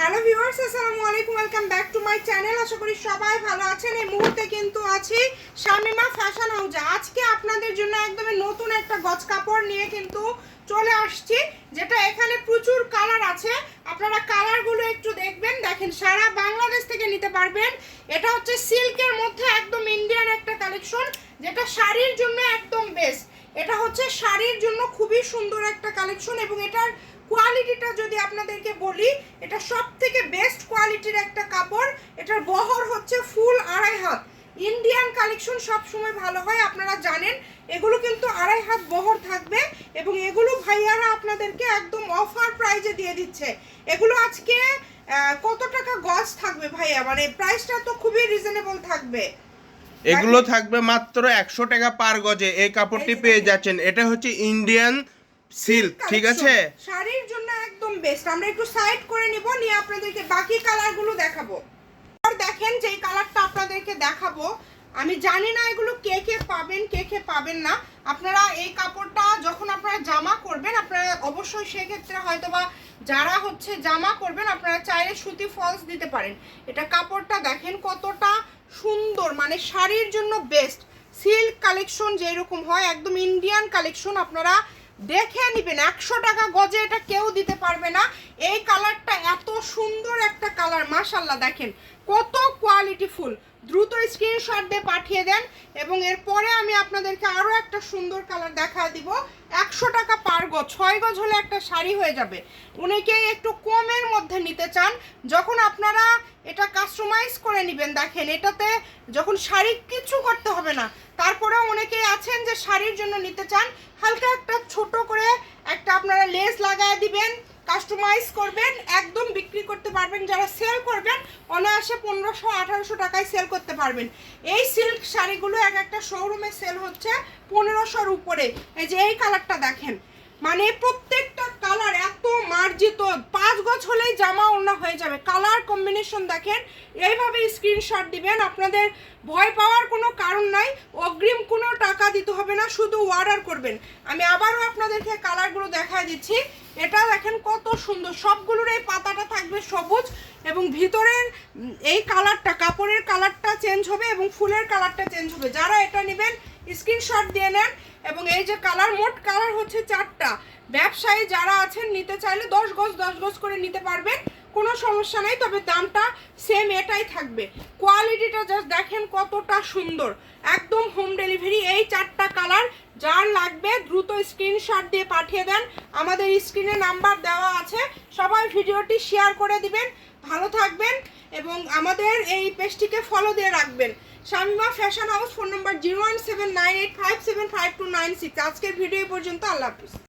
Hello viewers, আসসালামু আলাইকুম, welcome back to my channel. আশা করি সবাই ভালো আছেন। এই মুহূর্তে কিন্তু আছি শামিমা ফ্যাশন হাউসে। আজকে আপনাদের জন্য একদমই নতুন একটা গজ কাপড় নিয়ে কিন্তু চলে আসছি, যেটা এখানে প্রচুর কালার আছে। আপনারা কালারগুলো একটু দেখবেন। দেখেন, সারা বাংলাদেশ থেকে নিতে পারবেন। এটা হচ্ছে সিল্কের মধ্যে একদম ইন্ডিয়ান একটা কালেকশন, যেটা শাড়ির জন্য একদম বেস্ট। এটা হচ্ছে শাড়ির জন্য খুবই সুন্দর একটা কালেকশন, এবং এটার কোয়ালিটিটা যদি আপনাদেরকে বলি, এটা সব থেকে বেস্ট কোয়ালিটির একটা কাপড়। এটার বহর হচ্ছে ফুল 2.5 হাত। ইন্ডিয়ান কালেকশন সব সময় ভালো হয়, আপনারা জানেন। এগুলো কিন্তু 2.5 হাত বহর থাকবে, এবং এগুলো ভাইয়ারা আপনাদেরকে একদম অফার প্রাইজে দিয়ে দিচ্ছে। এগুলো আজকে কত টাকা গজ থাকবে ভাইয়া? মানে প্রাইসটা তো খুবই রিজনেবল থাকবে। এগুলো থাকবে মাত্র 100 টাকা পার গজে। এই কাপড়টি পেয়ে যাচ্ছেন। এটা হচ্ছে ইন্ডিয়ান সিল্ক, ঠিক আছে? শাড়ির জন্য একদম বেস্ট। আমরা একটু সাইড করে নিব, নিয়ে আপনাদেরকে বাকি কালারগুলো দেখাবো। আর দেখেন, যে কালারটা আপনাদেরকে দেখাবো, আমি জানি না এগুলো কে কে পাবেন কে কে পাবেন না। আপনারা এই কাপড়টা যখন আপনারা জামা করবেন, আপনারা অবশ্যই সেক্ষেত্রে হয়তোবা যারা হচ্ছে জামা করবেন, আপনারা চাইলে সুতি ফলস দিতে পারেন। এটা কাপড়টা দেখেন কতটা সুন্দর, মানে শাড়ির জন্য বেস্ট। সিল্ক কালেকশন যেরকম হয়, একদম ইন্ডিয়ান কালেকশন। আপনারা দেখে নেবেন, 100 টাকা গজে এটা কেউ দিতে পারবে না। এই কালারটা এত সুন্দর একটা কালার, মাশাআল্লাহ। দেখেন কত কোয়ালিটিফুল। দ্রুত স্ক্রিনশট দিয়ে পাঠিয়ে দেন, এবং এরপরে আমি আপনাদেরকে আরও একটা সুন্দর কালার দেখা দিব। 100 টাকা পার গজ, 6 গজ হলে একটা শাড়ি হয়ে যাবে। অনেকেই একটু কমের মধ্যে নিতে চান, যখন আপনারা এটা কাস্টমাইজ করে নেবেন, দেখেন এটাতে যখন শাড়ি কিছু করতে হবে না। তারপরেও অনেকেই আছেন যে শাড়ির জন্য নিতে চান, হালকা একটা ছোট করে একটা আপনারা লেস লাগায় দিবেন, কাস্টমাইজ করবেন, একদম বিক্রি করতে পারবেন। যারা সেল করবেন অনায়াসে 1500-1800 টাকায় সেল করতে পারবেন। এই সিল্ক শাড়িগুলো এক একটা শোরুমে সেল হচ্ছে 1500-র উপরে। এই যে এই কালারটা দেখেন, মানে প্রত্যেকটা কালার এত মার্জিত। 5 গজ হলেই জামা ওড়না হয়ে যাবে। কালার কম্বিনেশন দেখেন। এইভাবে স্ক্রিনশট দিবেন, আপনাদের ভয় পাওয়ার কোনো কারণ নাই। অগ্রিম কোনো টাকা দিতে হবে না, শুধু অর্ডার করবেন। আমি আবারও আপনাদেরকে কালারগুলো দেখায় দিচ্ছি। এটা দেখেন কত সুন্দর। সবগুলোর এই পাতাটা থাকবে সবুজ, এবং ভিতরের এই কালারটা, কাপড়ের কালারটা চেঞ্জ হবে, এবং ফুলের কালারটা চেঞ্জ হবে। যারা এটা নেবেন স্ক্রিনশট দিয়ে নেন। এবং এই যে কালার, মোট কালার হচ্ছে 4টা। ব্যবসায়ী যারা আছেন, নিতে চাইলে 10 গজ করে নিতে পারবেন, কোনো সমস্যা নাই। তবে দামটা সেম এটাই থাকবে। কোয়ালিটিটা জাস্ট দেখেন কতটা সুন্দর, একদম হোম ডেলিভারি। এই 4টা কালার যার লাগবে দ্রুত স্ক্রিনশট দিয়ে পাঠিয়ে দেন। আমাদের স্ক্রিনে নাম্বার দেওয়া আছে, সবাই ভিডিওটি শেয়ার করে দিবেন। ভালো থাকবেন, এবং আমাদের এই পেজটিকে ফলো দিয়ে রাখবেন। শামিমা ফ্যাশন হাউস, ফোন নম্বর 01798575296। আজকের ভিডিও পর্যন্ত, আল্লাহ হাফিজ।